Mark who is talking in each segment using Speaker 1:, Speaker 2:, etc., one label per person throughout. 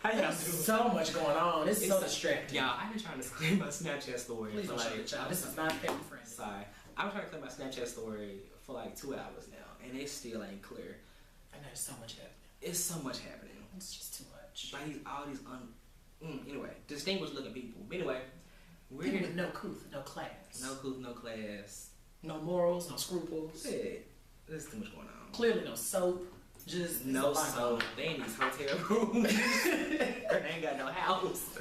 Speaker 1: How y'all doing?
Speaker 2: So much going on. It's so distracting.
Speaker 1: Y'all, I've been trying to clear my Snapchat story.
Speaker 2: Please don't show the child. This is not family friendly.
Speaker 1: Sorry. I've been trying to clear my Snapchat story for like 2 hours now, and it still ain't clear.
Speaker 2: I know there's so much happening.
Speaker 1: It's so much happening.
Speaker 2: It's just too much.
Speaker 1: Like all these anyway, distinguished looking people. But anyway, we're
Speaker 2: people
Speaker 1: here
Speaker 2: with no couth, no class.
Speaker 1: No couth, no class.
Speaker 2: No morals, no scruples.
Speaker 1: Yeah, there's too much going on.
Speaker 2: Clearly no soap. Just
Speaker 1: no soap. They in these hotel rooms. They ain't got no house.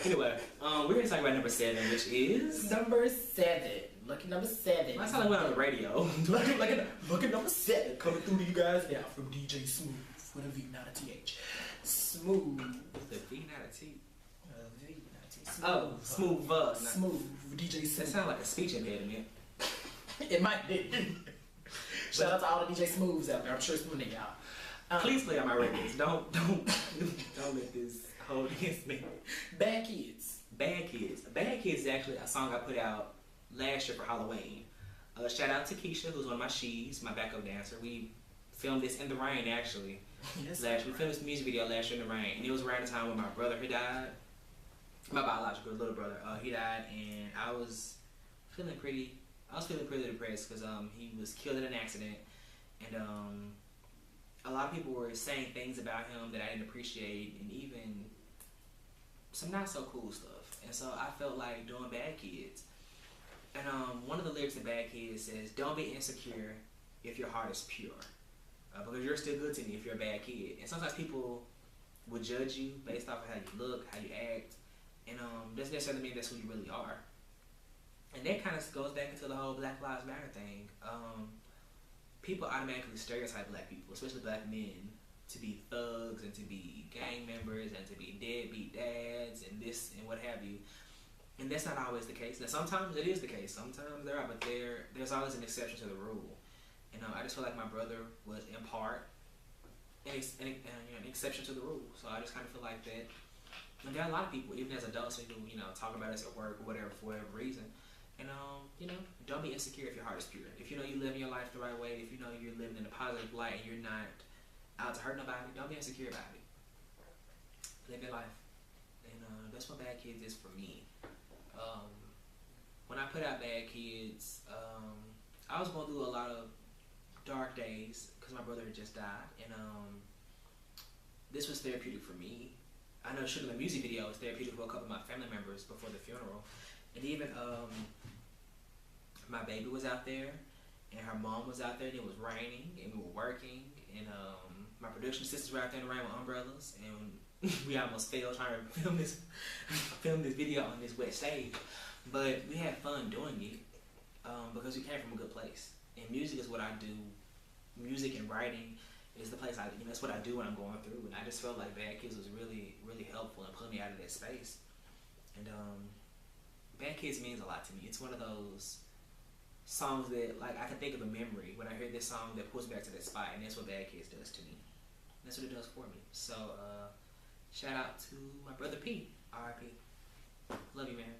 Speaker 1: Anyway, we're gonna talk about number 7, which is
Speaker 2: number 7. Look at number 7.
Speaker 1: Last time I went on the radio.
Speaker 2: look at number 7 coming through to you guys now from DJ Smooth with a V, not a TH. Smooth.
Speaker 1: With a V, not a T.
Speaker 2: V, not a T.
Speaker 1: Smooth. Oh, smooth.
Speaker 2: Smooth. DJ Smooth.
Speaker 1: That sounds like a speech impediment.
Speaker 2: It might be. Shout out to all the DJ Smooths out there. I'm sure it's one of y'all.
Speaker 1: Please play on my records. Don't let this hold against me.
Speaker 2: Bad Kids.
Speaker 1: Bad Kids. Bad Kids is actually a song I put out last year for Halloween. Shout out to Keisha, who's one of my she's, my backup dancer. We filmed this in the rain actually.
Speaker 2: Yes,
Speaker 1: we filmed this music video last year in the rain, and it was around the time when my brother had died. My biological little brother. He died, and I was feeling pretty depressed because he was killed in an accident, and a lot of people were saying things about him that I didn't appreciate, and even some not so cool stuff. And so I felt like doing Bad Kids. And one of the lyrics in Bad Kids says, "Don't be insecure if your heart is pure, because you're still good to me if you're a bad kid." And sometimes people will judge you based off of how you look, how you act, and doesn't necessarily mean that's who you really are. And that kind of goes back into the whole Black Lives Matter thing. People automatically stereotype black people, especially black men, to be thugs and to be gang members and to be deadbeat dads and this and what have you. And that's not always the case. Now, sometimes it is the case. Sometimes there are, but there's always an exception to the rule. And I just feel like my brother was in part an exception to the rule. So I just kind of feel like that. And there are a lot of people, even as adults, who talk about us at work or whatever for whatever reason. And don't be insecure if your heart is pure. If you know you're living your life the right way, if you know you're living in a positive light and you're not out to hurt nobody, don't be insecure about it. Live your life. And that's what Bad Kids is for me. When I put out Bad Kids, I was going through a lot of dark days because my brother had just died, and this was therapeutic for me. I know shooting the music video was therapeutic for a couple of my family members before the funeral. And even my baby was out there, and her mom was out there, and it was raining, and we were working, and my production sisters were out there in the rain with umbrellas, and we almost failed trying to film this video on this wet stage. But we had fun doing it because we came from a good place. And music is what I do. Music and writing is the place that's what I do when I'm going through. And I just felt like Bad Kids was really, really helpful in pulling me out of that space. And Bad Kids means a lot to me. It's one of those songs that, like, I can think of a memory when I hear this song that pulls me back to that spot, and that's what Bad Kids does to me. That's what it does for me. So, shout out to my brother P. R.I.P. Love you, man.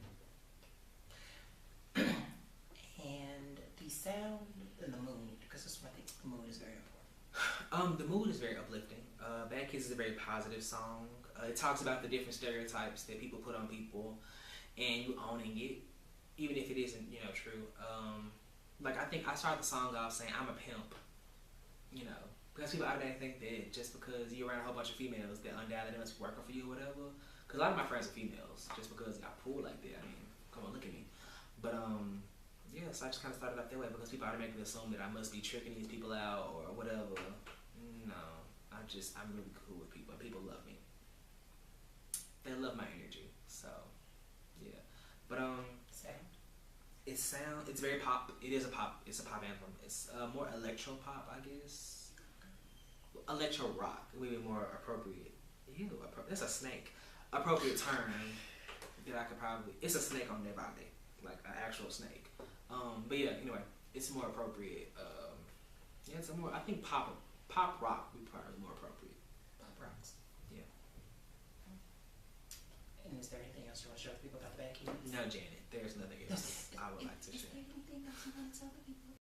Speaker 2: And the sound and the mood, because that's what I think the mood is very important.
Speaker 1: The mood is very uplifting. Bad Kids is a very positive song. It talks about the different stereotypes that people put on people, and you owning it, even if it isn't, true. Like, I think I started the song off saying, "I'm a pimp," because people automatically think that just because you're around a whole bunch of females, that undoubtedly must be working for you or whatever. Because a lot of my friends are females, just because I pull like that. I mean, come on, look at me. But, yeah, so I just kind of started off that way because people automatically assume that I must be tricking these people out or whatever. No, I'm really cool with people, and people love me. They love my energy, so, yeah. But, it's very pop. It's a pop anthem. It's more electro pop, I guess. Electro rock would be more appropriate. Ew, that's a snake. Appropriate term that I could probably, it's a snake on their body. Like an actual snake. But yeah, anyway, it's more appropriate. Yeah, it's a more, I think pop rock would be probably more appropriate.
Speaker 2: Pop rocks.
Speaker 1: Yeah.
Speaker 2: And is there anything else you want to share with people about the Bad Kids?
Speaker 1: No, Janet, there's nothing else I would like to share.
Speaker 2: Is there anything else you want to tell